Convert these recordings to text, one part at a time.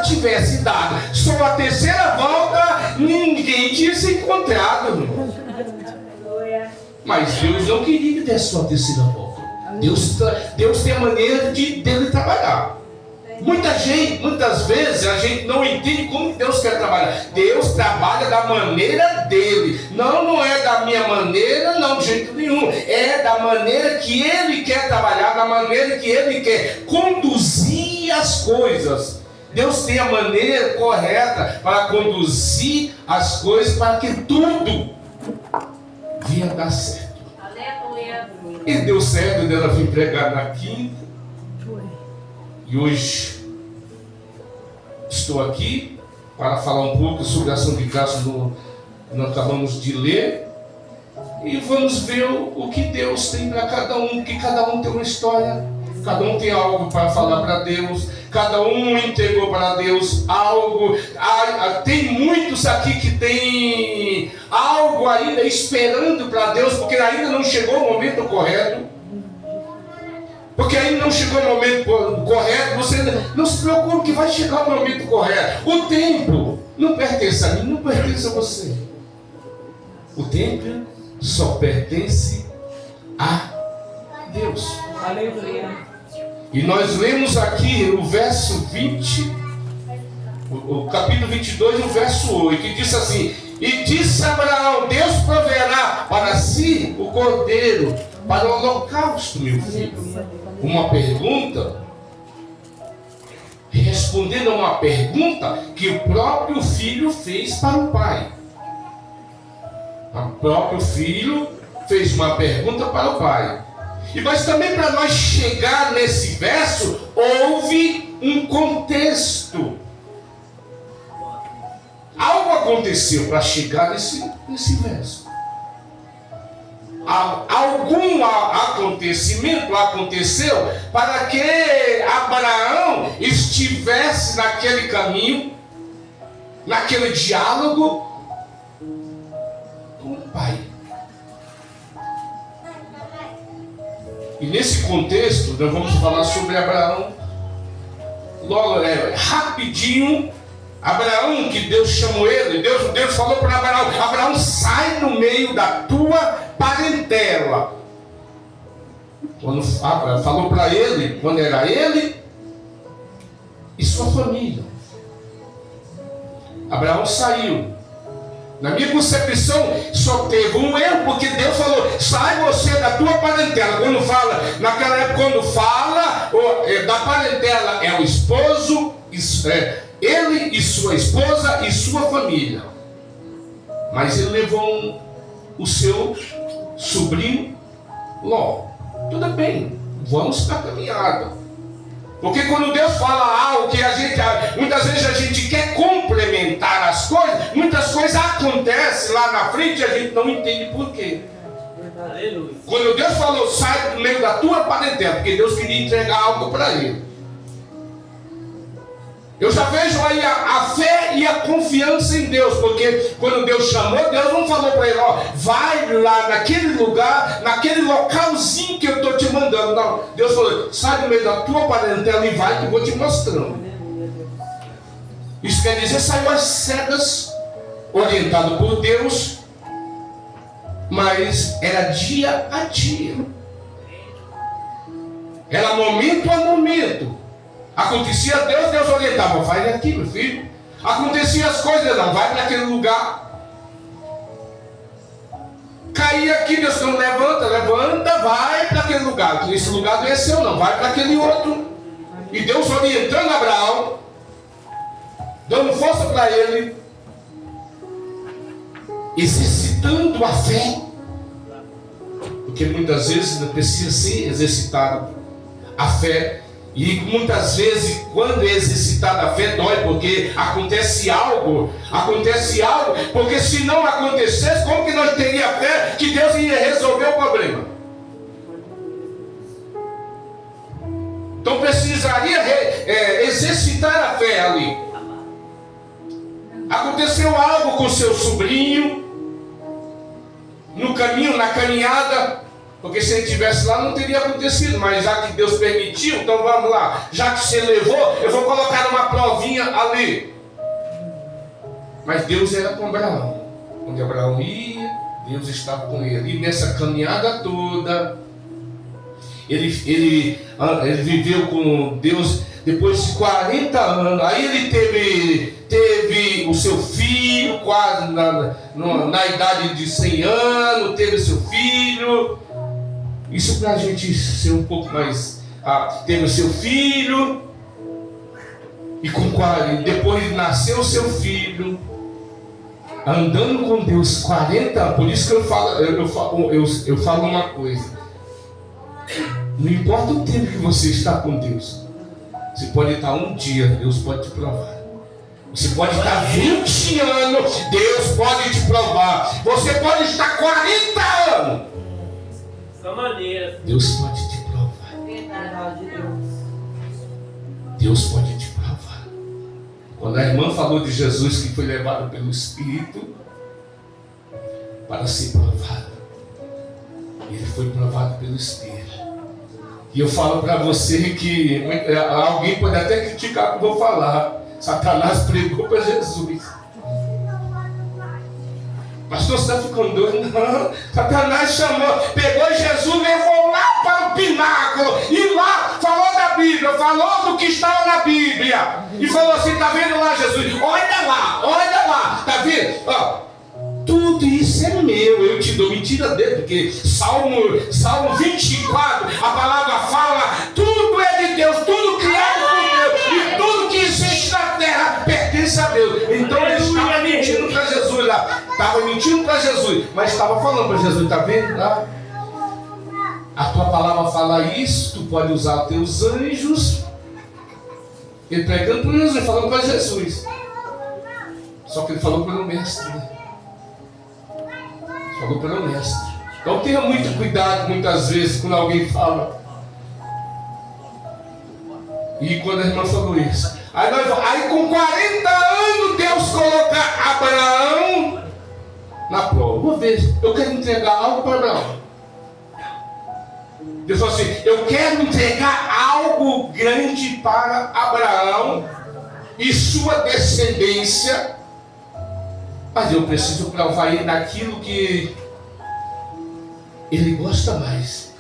tivesse dado só a terceira volta, ninguém tinha se encontrado, irmão. Mas Deus não queria que desse só a terceira volta. Deus tem a maneira dele trabalhar. Muitas vezes a gente não entende como Deus quer trabalhar. Deus trabalha da maneira dele. Não é da minha maneira, não, de jeito nenhum. É da maneira que ele quer trabalhar, da maneira que ele quer conduzir as coisas. Deus tem a maneira correta para conduzir as coisas para que tudo venha dar certo. Aleluia. E deu certo dela vir pregar na quinta. E hoje estou aqui para falar um pouco sobre a ação de graças que nós acabamos de ler. E vamos ver o que Deus tem para cada um, que cada um tem uma história, cada um tem algo para falar para Deus, cada um entregou para Deus algo. Tem muitos aqui que tem algo ainda esperando para Deus, porque ainda não chegou o momento correto. Porque ainda não chegou o momento correto. Você não se preocupe que vai chegar o momento correto. O tempo não pertence a mim, não pertence a você. O tempo só pertence a Deus. Aleluia. E nós lemos aqui o verso 20, o capítulo 22, o verso 8, que diz assim: e disse Abraão: Deus proverá para si o cordeiro para o holocausto, meu filho. Uma pergunta, respondendo a uma pergunta que o próprio filho fez para o pai. O próprio filho fez uma pergunta para o pai. Mas também para nós chegar nesse verso, houve um contexto. Algo aconteceu para chegar nesse verso. Algum acontecimento aconteceu para que Abraão estivesse naquele caminho, naquele diálogo com o pai. E nesse contexto nós vamos falar sobre Abraão. Logo, rapidinho, Abraão, que Deus chamou ele, Deus falou para Abraão: Abraão, sai no meio da tua parentela. Quando falou para ele, quando era ele e sua família, Abraão saiu. Na minha concepção, só teve um erro, porque Deus falou: sai você da tua parentela. Quando fala, naquela época, quando fala da parentela, é o esposo, ele e sua esposa e sua família. Mas ele levou o seu sobrinho Ló. Tudo bem, vamos para a caminhada. Porque quando Deus fala algo que muitas vezes a gente quer complementar as coisas, muitas coisas acontecem lá na frente e a gente não entende por quê. Aleluia. Quando Deus falou: sai do meio da tua parentela, porque Deus queria entregar algo para ele. Eu já vejo aí a fé e a confiança em Deus, porque quando Deus chamou, Deus não falou para ele: ó, vai lá naquele lugar, naquele localzinho que eu estou te mandando. Não, Deus falou: sai do meio da tua parentela e vai que eu vou te mostrando. Isso quer dizer, saiu às cegas, orientado por Deus, mas era dia a dia, era momento a momento. Acontecia Deus orientava: vai aqui, meu filho. Acontecia as coisas, não, vai para aquele lugar. Caía aqui, Deus não levanta, vai para aquele lugar. Esse lugar não é seu, não, vai para aquele outro. E Deus orientando Abraão, dando força para ele, exercitando a fé. Porque muitas vezes precisa ser exercitado a fé. E muitas vezes, quando é exercitada a fé, dói, porque acontece algo, porque se não acontecesse, como que nós teríamos fé que Deus ia resolver o problema? Então precisaria exercitar a fé ali. Aconteceu algo com seu sobrinho, no caminho, na caminhada, Porque se ele estivesse lá não teria acontecido, mas já que Deus permitiu, então vamos lá. Já que você levou, eu vou colocar uma provinha ali. Mas Deus era com Abraão. Onde Abraão ia, Deus estava com ele. E nessa caminhada toda, ele viveu com Deus depois de 40 anos. Aí ele teve o seu filho, quase na idade de 100 anos, teve o seu filho. Isso para a gente ser um pouco mais... teve o seu filho, e depois nasceu o seu filho, andando com Deus 40 anos. Por isso que eu falo uma coisa: não importa o tempo que você está com Deus, você pode estar um dia, Deus pode te provar. Você pode estar 20 anos, Deus pode te provar. Você pode estar 40 anos, Deus pode te provar. Deus pode te provar. Quando a irmã falou de Jesus que foi levado pelo Espírito para ser provado, ele foi provado pelo Espírito. E eu falo para você que alguém pode até criticar o que eu vou falar. Satanás pregou para Jesus. Pastor, você está ficando doido? Não. Satanás pegou Jesus, levou lá para o pináculo e lá falou da Bíblia, falou do que estava na Bíblia e falou assim: está vendo lá, Jesus? Olha lá, está vendo? Tudo isso é meu, eu te dou. Mentira dele, porque Salmo 24, a palavra fala: tudo é de Deus, tudo criado por Deus, e tudo que existe na terra pertence a Deus. Então ele estava mentindo para Jesus lá. Estava mentindo para Jesus, mas estava falando para Jesus: está vendo lá? A tua palavra fala isso, tu pode usar os teus anjos. Ele pregando para Jesus, falando para Jesus. Só que ele falou para o mestre, né? Falou pelo mestre. Então tenha muito cuidado muitas vezes quando alguém fala. E quando a irmã falou isso, aí com 40 anos Deus coloca Abraão na prova. Vou ver, eu quero entregar algo para Abraão. Deus falou assim: eu quero entregar algo grande para Abraão e sua descendência. Mas eu preciso provar ele naquilo que ele gosta mais.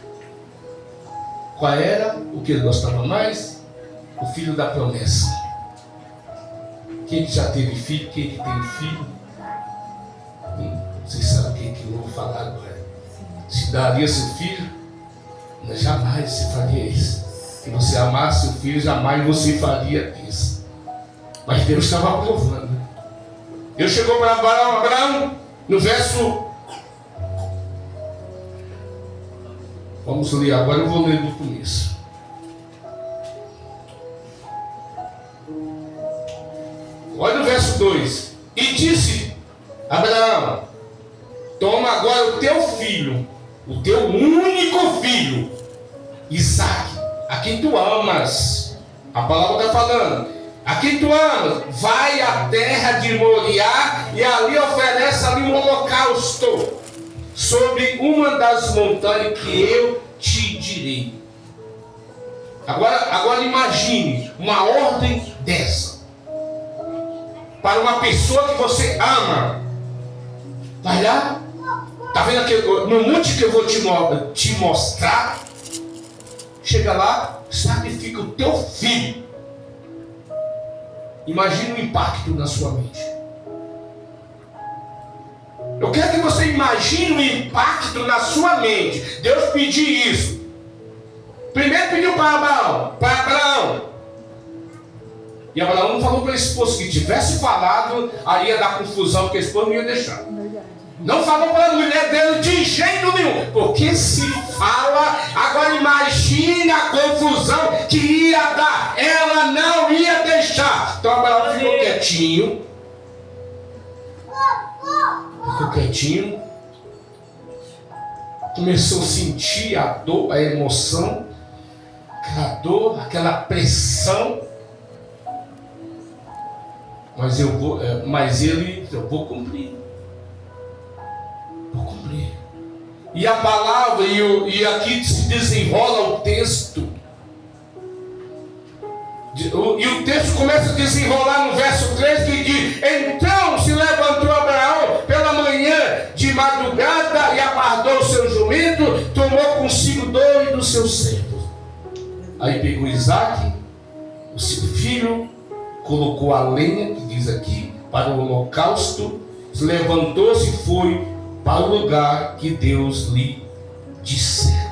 Qual era o que ele gostava mais? O filho da promessa. Quem que já teve filho? Quem que tem filho? Vocês sabem o que eu vou falar agora. Se daria seu filho, jamais você faria isso. Se você amasse seu filho, jamais você faria isso. Mas Deus estava provando. Deus chegou para Abraão no verso... Vamos ler agora, eu vou ler do começo. Olha no verso 2. E disse: Abraão, toma agora o teu filho, o teu único filho, Isaque, a quem tu amas. A palavra está falando: a quem tu amas, vai à terra de Moriá e ali oferece ali um holocausto sobre uma das montanhas que eu te direi. Agora imagine uma ordem dessa para uma pessoa que você ama. Vai lá, está vendo aqui, no monte que eu vou te mostrar. Chega lá, sacrifica o teu filho. Imagine o impacto na sua mente. Eu quero que você imagine o impacto na sua mente. Deus pediu isso. Primeiro pediu para Abraão. E Abraão não falou para a esposa. Que tivesse falado, aí ia dar confusão, porque a esposa não ia deixar. Não falou para a mulher dele de jeito nenhum. Porque se fala, agora imagine a confusão que ia dar. Ela não ia deixar. Então Abraão ficou quietinho. Começou a sentir a dor, a emoção, aquela dor, aquela pressão. Mas eu vou cumprir. Vou cumprir. E a palavra, e aqui se desenrola o texto. E o texto começa a desenrolar no verso 3, que diz: então se levantou Abraão pela manhã de madrugada e aguardou o seu jumento, tomou consigo 2 dos seus servos. Aí pegou Isaque, o seu filho, colocou a lenha, que diz aqui, para o holocausto, levantou-se e foi para o lugar que Deus lhe dissera.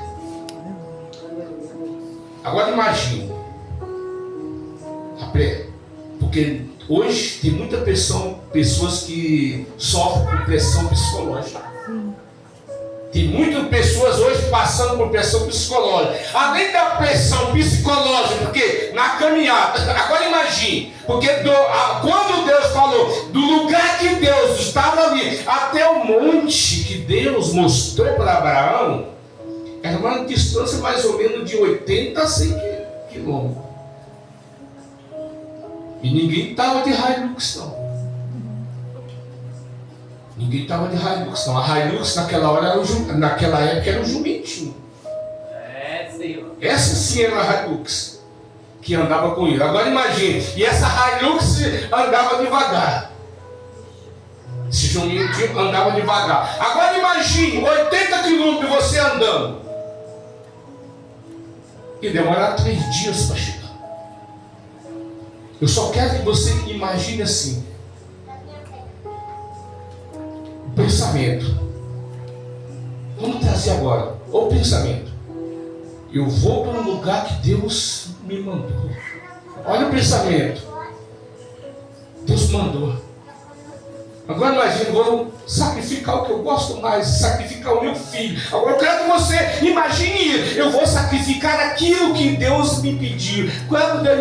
Agora imagine, porque hoje tem muita pessoas que sofrem por pressão psicológica. Tem muitas pessoas hoje passando por pressão psicológica. Além da pressão psicológica, porque na caminhada, agora imagine, porque quando Deus falou do lugar que Deus estava ali, até o monte que Deus mostrou para Abraão, era uma distância mais ou menos de 80 a 100 quilômetros. E ninguém estava de Hilux, não. Ninguém estava de Hilux, não. A Hilux naquela época era um jumentinho. Senhor. Essa sim era a Hilux que andava com ele. Agora imagine, e essa Hilux andava devagar. Esse jumentinho andava devagar. Agora imagine, 80 quilômetros você andando. E demorar 3 dias para chegar. Eu só quero que você imagine assim. O pensamento. Vamos trazer agora o pensamento. Eu vou para um lugar que Deus me mandou. Olha o pensamento. Deus mandou. Agora imagine, vou sacrificar o que eu gosto mais, sacrificar o meu filho. Agora eu quero que você imagine, eu vou sacrificar aquilo que Deus me pediu. Quando Deus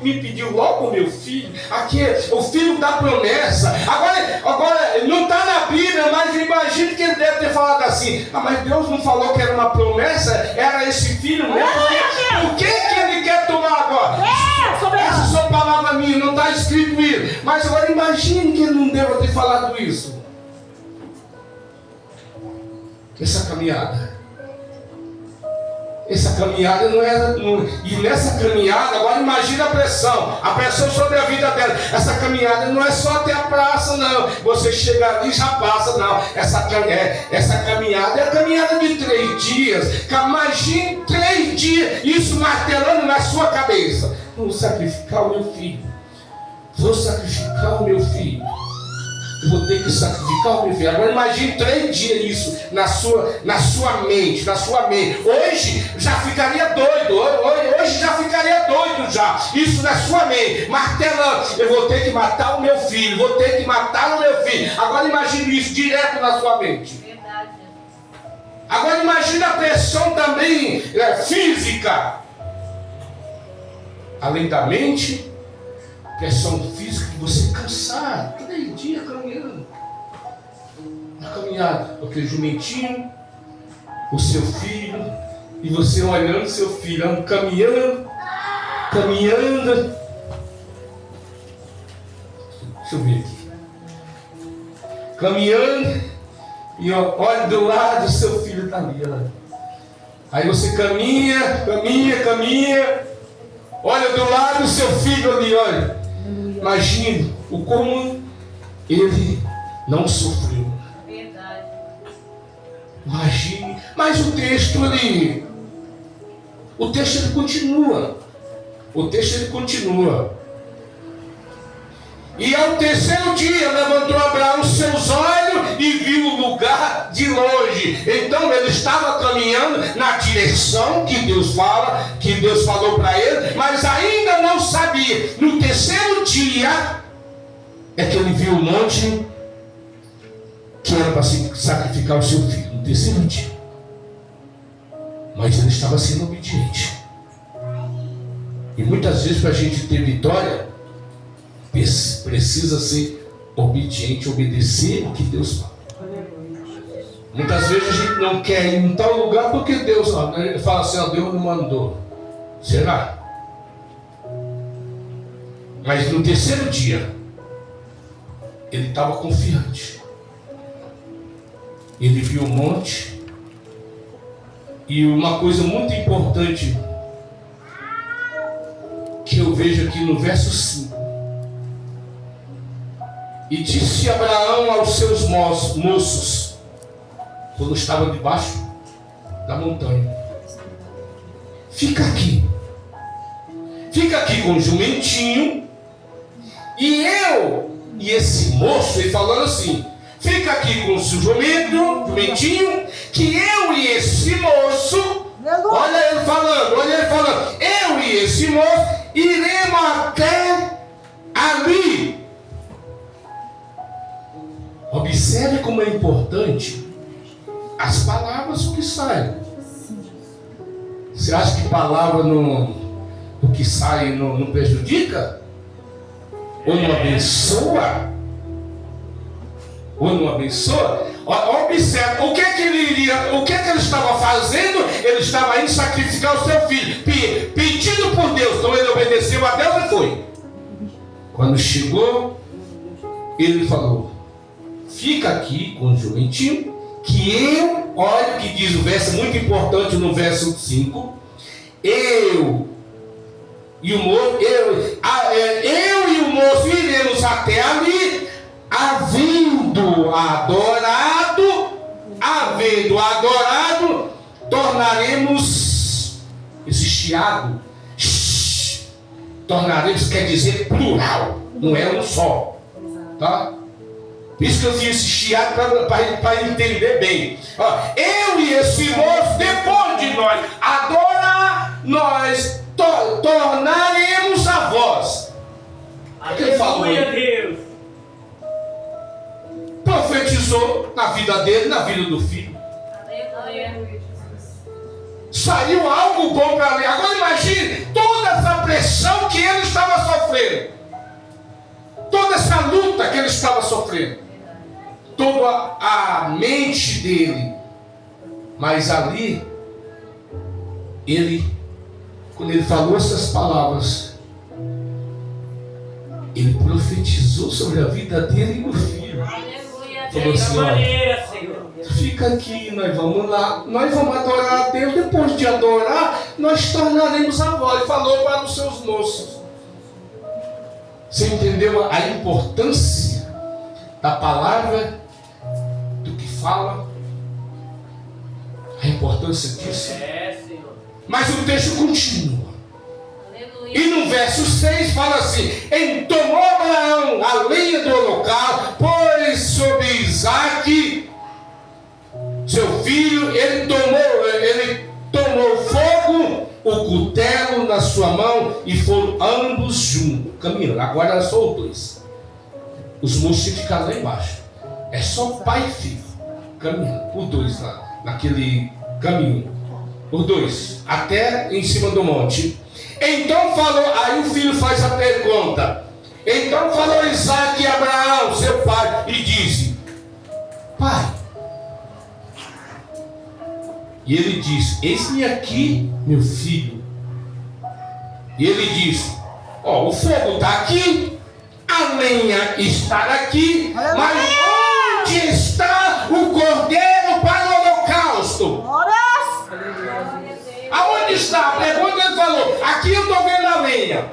me pediu logo o meu filho, aqui o filho da promessa. Agora não está na Bíblia, mas imagine que ele deve ter falado assim: mas Deus não falou que era uma promessa, era esse filho mesmo. O que ele quer tomar agora? Essa só palavra minha, não está escrito isso. Mas agora imagine que ele não deva ter falado isso. Essa caminhada não é. E nessa caminhada, agora imagine a pressão sobre a vida dela. Essa caminhada não é só até a praça, não. Você chega ali e já passa, não. Essa caminhada é a caminhada de 3 dias. Imagine 3 dias, isso martelando na sua cabeça. Vou sacrificar o meu filho. Vou sacrificar o meu filho. Eu vou ter que sacrificar o meu filho. Agora imagine 3 dias isso na sua mente. Hoje já ficaria doido. Hoje já ficaria doido já. Isso na sua mente. Martelando. Eu vou ter que matar o meu filho. Vou ter que matar o meu filho. Agora imagine isso direto na sua mente. Verdade. Agora imagine a pressão também física. Além da mente, pressão física de você cansar. 3 dias caminhando. Na caminhada, aquele jumentinho, o seu filho, e você olhando seu filho, caminhando. Deixa eu ver aqui. Caminhando, e olha do lado, seu filho está ali. Olha. Aí você caminha. Olha do lado o seu filho ali, olha. Imagine o como ele não sofreu. Verdade. Imagine. Mas o texto ele continua. E ao 3º dia levantou Abraão seus olhos e viu o lugar de longe. Então ele estava caminhando na direção que Deus falou para ele, mas ainda não sabia. No 3º dia é que ele viu o monte que era para sacrificar o seu filho. No 3º dia. Mas ele estava sendo obediente. E muitas vezes, para a gente ter vitória, precisa ser obediente, obedecer o que Deus fala. Muitas vezes a gente não quer ir em tal lugar porque Deus fala assim: Deus não mandou. Será? Mas no 3º dia ele estava confiante. Ele viu o monte E uma coisa muito importante que eu vejo aqui no verso 5. E disse Abraão aos seus moços, quando estava debaixo da montanha: fica aqui com o jumentinho, e eu e esse moço, ele falando assim, fica aqui com o seu jumentinho, que eu e esse moço, olha ele falando, eu e esse moço iremos até ali. Observe como é importante as palavras que saem. Você acha que palavra o que sai não prejudica? Ou não abençoa? Observe, o que ele estava fazendo? Ele estava indo sacrificar o seu filho, pedindo por Deus. Então ele obedeceu a Deus e foi. Quando chegou, ele falou: fica aqui com o jumentinho, que eu, olha o que diz o verso muito importante no verso 5, eu e o moço iremos até ali, havendo adorado, tornaremos, esse chiado, tornaremos quer dizer plural, não é um só, tá? Por isso que eu fiz esse chiado para entender bem. Ó, eu e esse moço, depois de nós adorar, nós tornaremos a voz. O que ele falou? Deus. Profetizou na vida dele, na vida do filho. Aleluia. Saiu algo bom para ele. Agora imagine toda essa pressão que ele estava sofrendo. Toda essa luta que ele estava sofrendo. Toda a mente dele. Mas ali, quando ele falou essas palavras, ele profetizou sobre a vida dele e do filho. Falou assim: olha, fica aqui, nós vamos lá, nós vamos adorar a Deus. Depois de adorar, nós tornaremos a voz. Ele falou para os seus moços. Você entendeu a importância da palavra, do que fala? A importância disso? Mas o texto continua. E no verso 6 fala assim: tomou Abraão a lenha do holocausto, pôs sobre Isaque, seu filho, ele tomou fogo, o cutelo na sua mão, e foram ambos juntos, caminhando. Agora era só os dois. Os moços ficaram lá embaixo. É só pai e filho caminhando, os dois lá, naquele caminho. Os dois, até em cima do monte. Então falou, aí o filho faz a pergunta. Então falou Isaque a Abraão, seu pai, e disse: pai. E ele disse: eis-me aqui, meu filho. E ele disse: o fogo está aqui, a lenha está aqui, mas onde está o cordeiro para o holocausto? Aonde está? A pergunta ele falou: aqui eu estou vendo a lenha,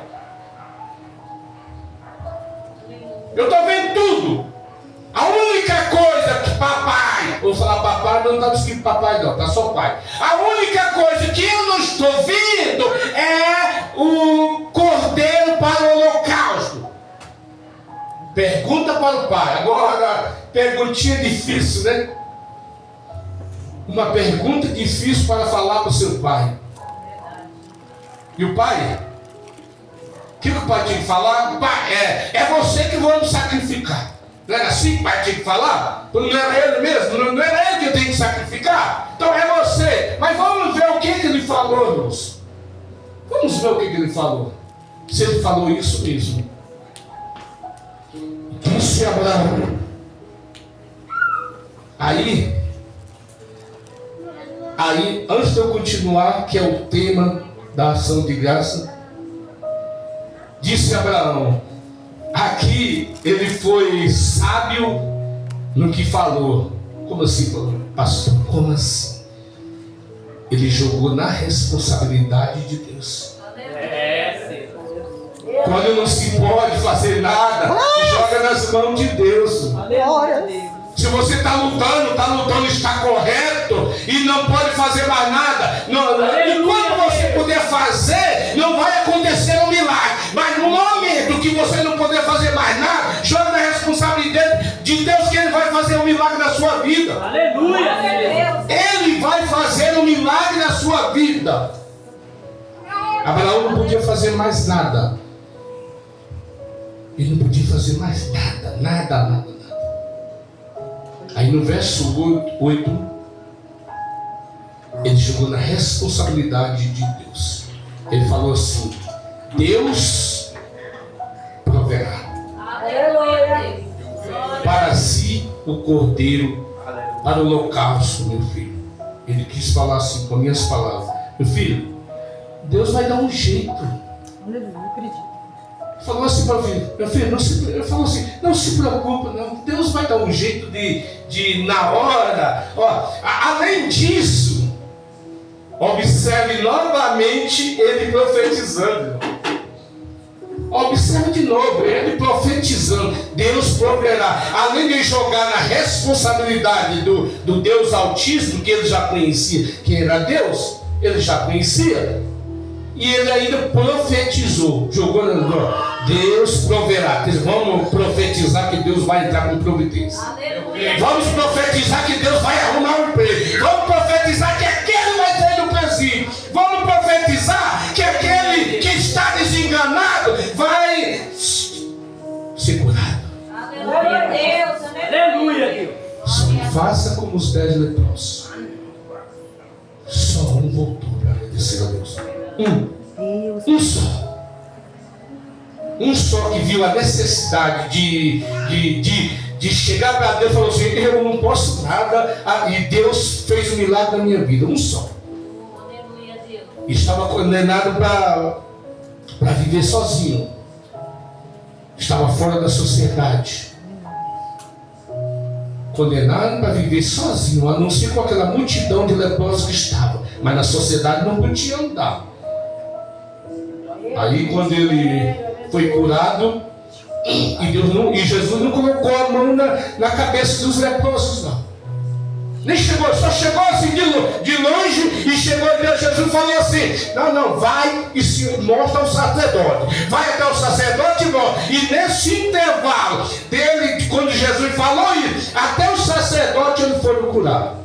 eu estou vendo tudo. A única coisa que papai, vou falar papai, mas não está escrito papai não, está só pai. A única coisa que eu não estou vendo é o cordeiro para o holocausto. Pergunta para o pai. Agora, perguntinha difícil, né? Uma pergunta difícil para falar para o seu pai. E o pai? O que o pai tinha que falar? Pai, é você que vamos sacrificar. Não era assim que o pai tinha que falar? Não era ele mesmo? Não era ele que eu tenho que sacrificar? Então é você. Mas vamos ver o que ele falou, irmãos. Vamos ver o que ele falou. Se ele falou isso mesmo. Disse Abraão. Aí, antes de eu continuar, que é o tema da ação de graça, disse Abraão. Aqui ele foi sábio no que falou. Como assim, pastor? Como assim? ele jogou na responsabilidade de Deus. Quando não se pode fazer nada, joga nas mãos de Deus. Se você está lutando, está correto e não pode fazer mais nada. E quando você puder fazer, não vai acontecer um milagre. Mas no momento que você não puder fazer mais nada, joga na responsabilidade de Deus que Ele vai fazer um milagre na sua vida. Aleluia! Ele vai fazer um milagre na sua vida. Abraão não podia fazer mais nada. Ele não podia fazer mais nada. Aí no verso 8, ele jogou na responsabilidade de Deus. Ele falou assim: Deus proverá para si o cordeiro para o holocausto, meu filho. Ele quis falar assim com minhas palavras: meu filho, Deus vai dar um jeito. Aleluia, acredito. Falou assim para o filho: meu filho, ele falou assim, não se preocupe, não. Deus vai dar um jeito de na hora. Ó, além disso, observe novamente ele profetizando. Observe de novo ele profetizando. Deus proverá. Além de jogar na responsabilidade do Deus Altíssimo, que ele já conhecia, que era Deus, ele já conhecia. E ele ainda profetizou, jogou na Deus proverá. Vamos profetizar que Deus vai entrar com providência. Aleluia. Vamos profetizar que Deus vai arrumar um emprego. Vamos profetizar que aquele vai sair do presídio. Vamos profetizar que aquele que está desenganado vai ser curado. Aleluia, Deus. Aleluia, Deus. Só não faça como os 10 leprosos. Só um voltou para agradecer a Deus. Um só que viu a necessidade de chegar para Deus e falou assim: eu não posso nada, e Deus fez um milagre na minha vida. Um só. Estava condenado para viver sozinho. Estava fora da sociedade. Condenado para viver sozinho, a não ser com aquela multidão de leprosos que estava. Mas na sociedade não podia andar. Aí quando ele foi curado, e Jesus não colocou a mão na cabeça dos leprosos, não. Nem chegou, só chegou assim de longe e chegou e Jesus falou assim: não, vai e se mostra ao sacerdote. Vai até o sacerdote e mostra. E nesse intervalo dele, quando Jesus falou isso, até o sacerdote ele foi curado.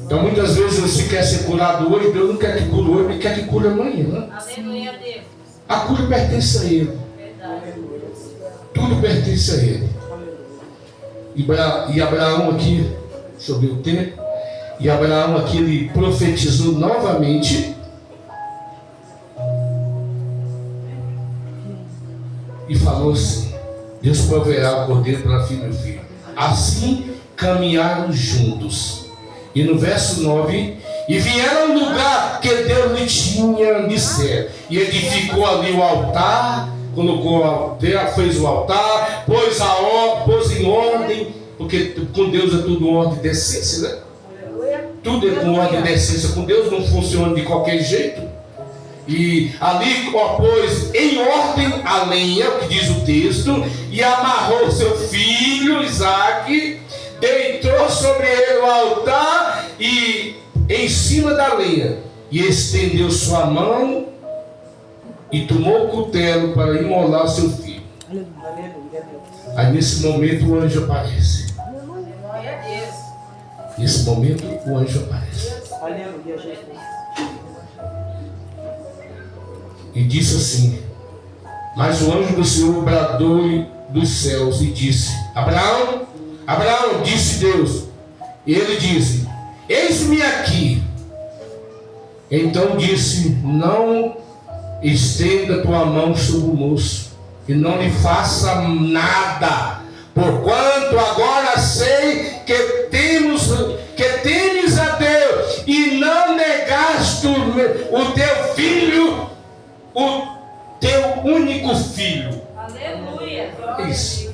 Então muitas vezes você quer ser curado hoje, Deus não quer que cure hoje, Ele quer que cure amanhã. Né? Aleluia, Deus. A cura pertence a Ele. Verdade. Tudo pertence a Ele. E Abraão aqui, deixa eu ver o tempo. E Abraão aqui ele profetizou novamente. E falou assim: Deus proverá o cordeiro para filho e filho. Assim caminharam juntos. E no verso 9, e vieram ao lugar que Deus lhe tinha disser. E edificou ali o altar, colocou, fez o altar, pôs em ordem, porque com Deus é tudo ordem e decência, né? Tudo é com ordem e decência. Com Deus não funciona de qualquer jeito. E ali pôs em ordem a lenha, que diz o texto, e amarrou seu filho Isaque, deitou sobre ele o altar e em cima da lenha, e estendeu sua mão e tomou o cutelo para imolar seu filho. Aí nesse momento o anjo aparece. Nesse momento o anjo aparece. E disse assim: mas o anjo do Senhor bradou dos céus e disse: Abraão, Abraão, disse Deus. E ele disse: eis-me aqui. Então disse: não estenda tua mão sobre o moço e não lhe faça nada, porquanto agora sei que temes a Deus e não negaste o teu filho, o teu único filho. Aleluia. Isso.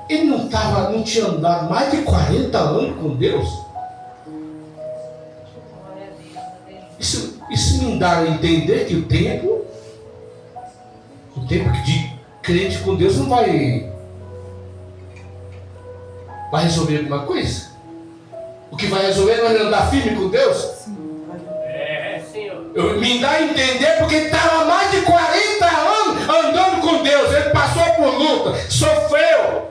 Ele não tinha andado mais de 40 anos com Deus. Isso me dá a entender que o tempo de crente com Deus não vai resolver alguma coisa. O que vai resolver não é andar firme com Deus. Me dá a entender porque ele estava mais de 40 anos andando com Deus. Ele passou por luta, sofreu,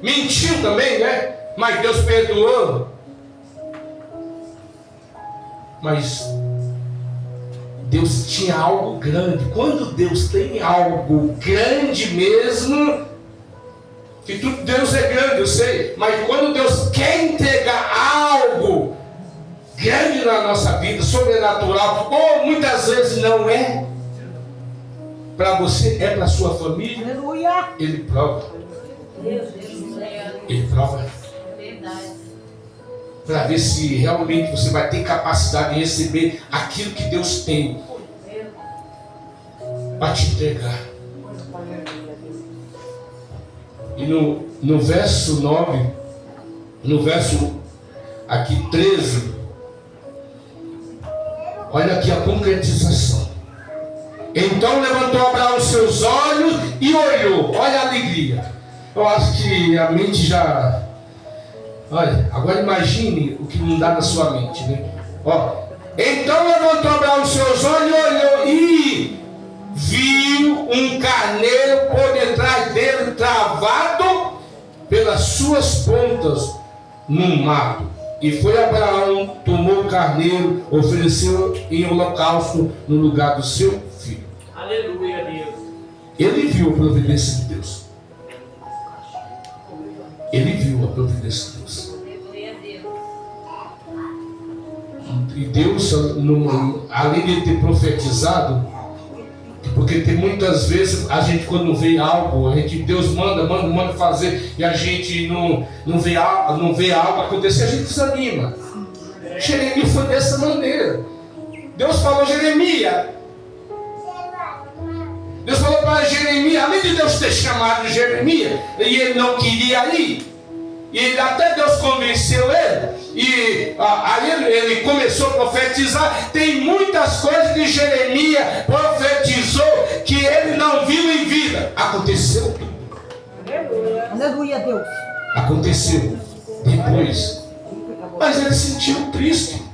mentiu também, né? Mas Deus perdoou. Mas Deus tinha algo grande. Quando Deus tem algo grande mesmo, que tudo Deus é grande, eu sei, mas quando Deus quer entregar algo grande na nossa vida, sobrenatural, ou muitas vezes não é, para você, é para sua família, Aleluia. Ele prova. Ele prova. Para ver se realmente você vai ter capacidade de receber aquilo que Deus tem para te entregar. E no verso 9, no verso aqui 13, olha aqui a concretização. Então levantou Abraão seus olhos e olhou. Olha a alegria. Eu acho que a mente já... Olha, agora imagine o que não dá na sua mente, né? Ó, então levantou Abraão seus olhos e olhou e viu um carneiro por detrás dele, travado pelas suas pontas no mato. E foi Abraão, tomou o carneiro, ofereceu em holocausto no lugar do seu filho. Aleluia, Deus. Ele viu a providência de Deus. Ele viu a providência de Deus. E Deus, além de ter profetizado, porque tem muitas vezes a gente, quando vê algo, Deus manda fazer, e a gente não vê algo acontecer, a gente desanima. Jeremias foi dessa maneira. Deus falou: Jeremias. Deus falou para Jeremias, além de Deus ter chamado Jeremias, e ele não queria ir, e até Deus convenceu ele, e aí ele começou a profetizar. Tem muitas coisas que Jeremias profetizou que ele não viu em vida. Aconteceu tudo. Aleluia, Deus. Aconteceu depois, mas ele se sentiu triste.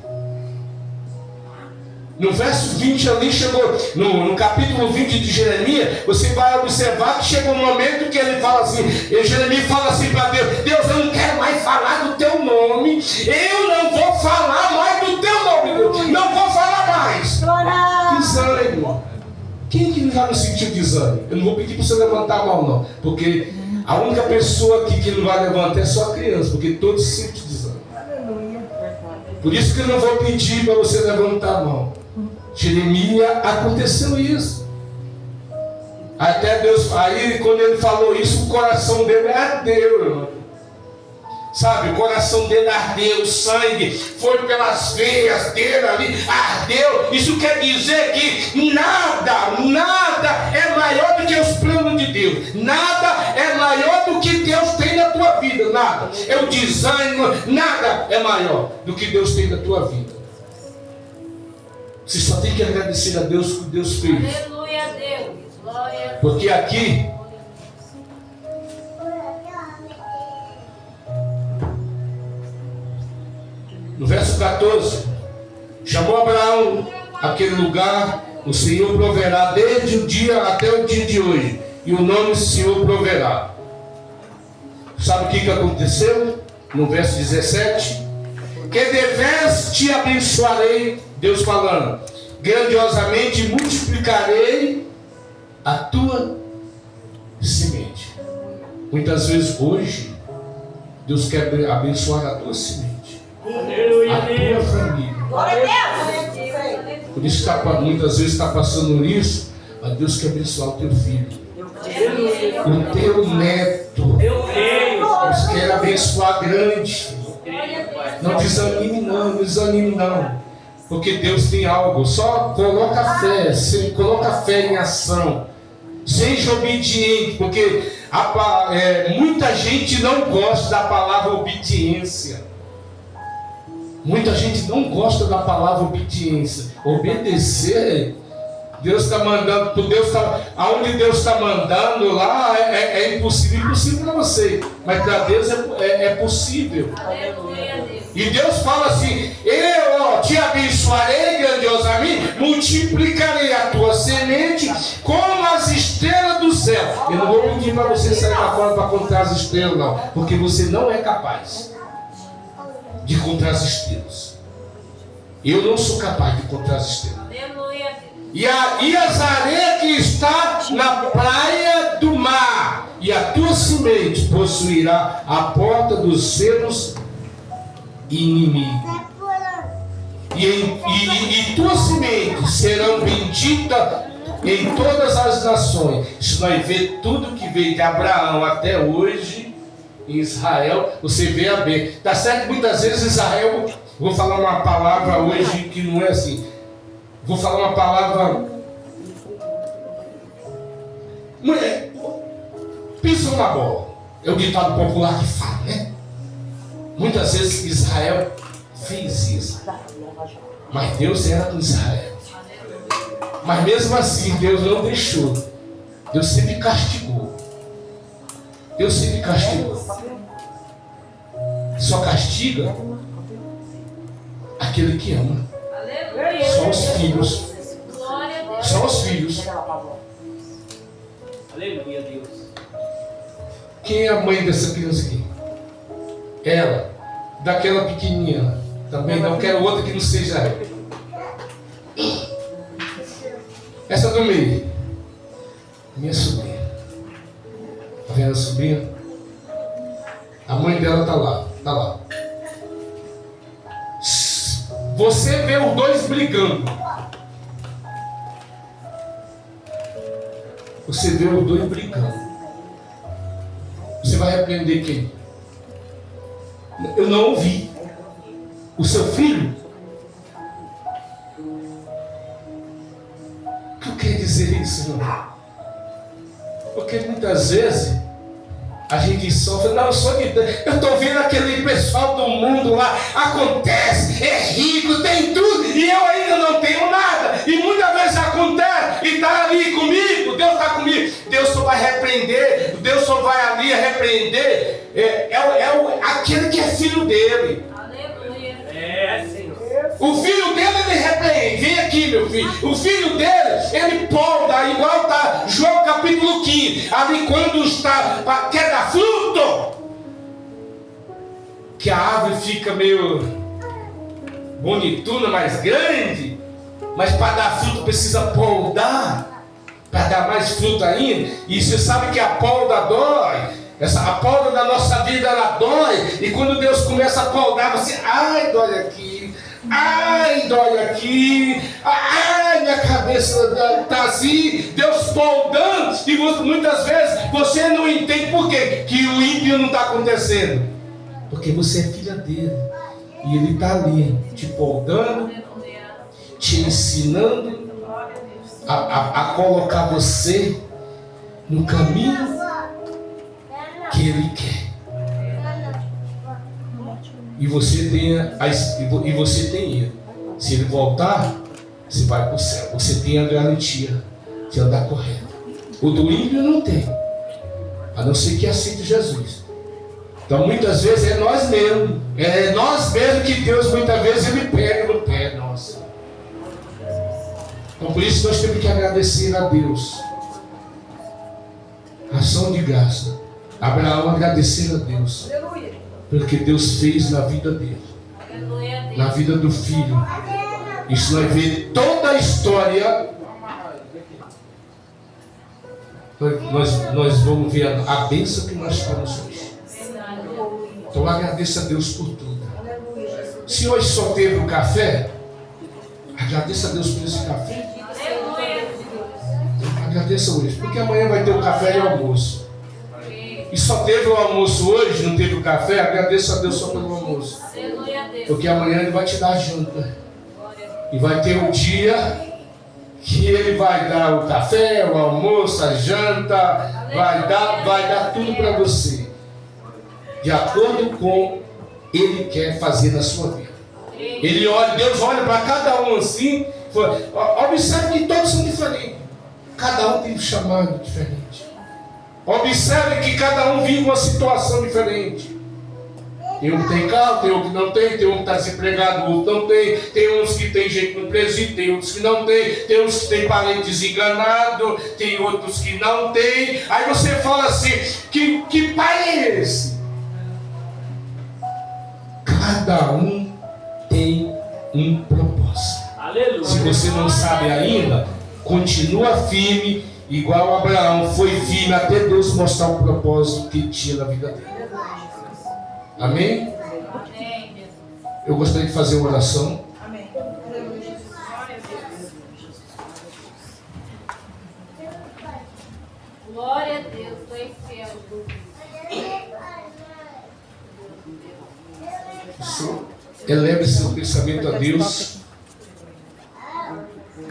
No verso 20 ali chegou, no capítulo 20 de Jeremias, você vai observar que chega um momento que ele fala assim, e Jeremias fala assim para Deus: Deus, eu não quero mais falar do teu nome, eu não vou falar mais do teu nome, Deus, não vou falar mais. Desânimo. Quem que já não sentiu desânimo? Eu não vou pedir para você levantar a mão não, porque a única pessoa aqui que não vai levantar é só a criança, porque todos sentem desânimo. Por isso que eu não vou pedir para você levantar a mão. Jeremias, aconteceu isso. Até Deus, aí quando ele falou isso, o coração dele ardeu, irmão. Sabe, o coração dele ardeu, o sangue foi pelas veias dele ali, ardeu. Isso quer dizer que nada é maior do que os planos de Deus. Nada é maior do que Deus tem na tua vida. Nada. É o desânimo, nada é maior do que Deus tem na tua vida. Você só tem que agradecer a Deus o que Deus fez. Aleluia, Deus. Glória a Deus. Porque aqui, no verso 14, chamou Abraão aquele lugar: o Senhor proverá desde o dia até o dia de hoje, e o nome do Senhor proverá. Sabe o que aconteceu? No verso 17: que deveras te abençoarei, Deus falando, grandiosamente multiplicarei a tua semente. Muitas vezes hoje Deus quer abençoar a tua semente, a tua família. Glória a Deus. Por isso muitas vezes está passando isso, mas Deus quer abençoar o teu filho, o teu neto. Deus quer abençoar grande. Não desanime não, porque Deus tem algo. Só coloca fé em ação, seja obediente, porque muita gente não gosta da palavra obediência. Muita gente não gosta da palavra obediência. Obedecer, Deus está mandando, aonde Deus está mandando lá é impossível para você, mas para Deus é possível. Aleluia, Deus. E Deus fala assim: eu te abençoarei grandiosamente, multiplicarei a tua semente como as estrelas do céu. Eu não vou pedir para você sair para fora para contar as estrelas, não, porque você não é capaz de contar as estrelas. Eu não sou capaz de contar as estrelas. Aleluia, Deus. E as areias que está na praia do mar, e a tua semente possuirá a porta dos seus inimigos. E tua semente serão benditas em todas as nações. Isso nós vê tudo que veio de Abraão até hoje em Israel, você vê a bem. Tá certo que muitas vezes Israel, vou falar uma palavra hoje que não é assim. Vou falar uma palavra. Pisou na bola. É o ditado popular que fala, né? Muitas vezes Israel fez isso. Mas Deus era com Israel. Mas mesmo assim, Deus não deixou. Deus sempre castigou. Deus sempre castigou. Só castiga aquele que ama. Aleluia. Só os filhos. Glória a Deus. Só os filhos. Aleluia, Deus. Quem é a mãe dessa criança aqui? Ela. Daquela pequenininha. Também não quero outra que não seja ela. Essa do meio. Minha sobrinha. Tá vendo a sobrinha? A mãe dela tá lá. Tá lá. Você vê os dois brigando. Você vê os dois brigando. Você vai repreender quem? Eu não ouvi. O seu filho? O que eu quero dizer isso, irmão? Porque muitas vezes a gente sofre, não, eu sou de Deus. Eu estou vendo aquele pessoal do mundo lá, acontece, é rico, tem tudo, e eu ainda não tenho nada. E muitas vezes acontece, e está ali comigo, Deus está comigo. Deus só vai repreender, Deus só vai ali repreender aquele que é filho dele. Aleluia. É, Senhor. O filho dele ele repreende. Vem aqui, meu filho. O filho dele, ele polda, igual está João capítulo 15. Ali quando está, quer dar fruto, que a árvore fica meio bonitona, mais grande, mas para dar fruto precisa poldar, para dar mais fruto ainda. E você sabe que a polda dói. A polda da nossa vida, ela dói. E quando Deus começa a poldar, você, ai, dói aqui. Ai, dói aqui. Ai, minha cabeça está assim. Deus poldando. E muitas vezes você não entende por quê que o ímpio não está acontecendo. Porque você é filha dele. E ele está ali te poldando, te ensinando a colocar você no caminho que ele quer. E você tem ele. Se ele voltar, você vai para o céu. Você tem a garantia de andar correto. O do ímpio não tem, a não ser que aceite Jesus. Então muitas vezes é nós mesmos que Deus muitas vezes ele pega no pé nosso. Então por isso nós temos que agradecer a Deus. Ação de graça. Abraão agradecer a Deus pelo que Deus fez na vida dele, na vida do filho. Isso nós vemos toda a história. Nós vamos ver a bênção que nós temos hoje. Então agradeça a Deus por tudo. Se hoje só teve o café, agradeça a Deus por esse café. Agradeça hoje, porque amanhã vai ter o café e o almoço. E só teve o almoço hoje, não teve o café, agradeça a Deus só pelo almoço. Porque amanhã ele vai te dar a janta. E vai ter um dia que ele vai dar o café, o almoço, a janta, vai dar tudo para você. De acordo com ele quer fazer na sua vida. Ele olha, Deus olha para cada um assim. Observe que todos são diferentes. Cada um tem um chamado diferente. Observe que cada um vive uma situação diferente. Tem um que tem carro, tem um que não tem um que está desempregado, o outro não tem uns que tem gente no presídio, tem outros que não tem uns que tem parentes enganados, tem outros que não tem. Aí você fala assim, que pai é esse? Cada um tem um propósito. Aleluia. Se você não sabe ainda, continua firme, igual Abraão foi firme até Deus mostrar o propósito que tinha na vida dele. Amém? Amém. Eu gostaria de fazer uma oração. Amém. Glória a Deus, estou em fiel. Eleve seu pensamento a Deus.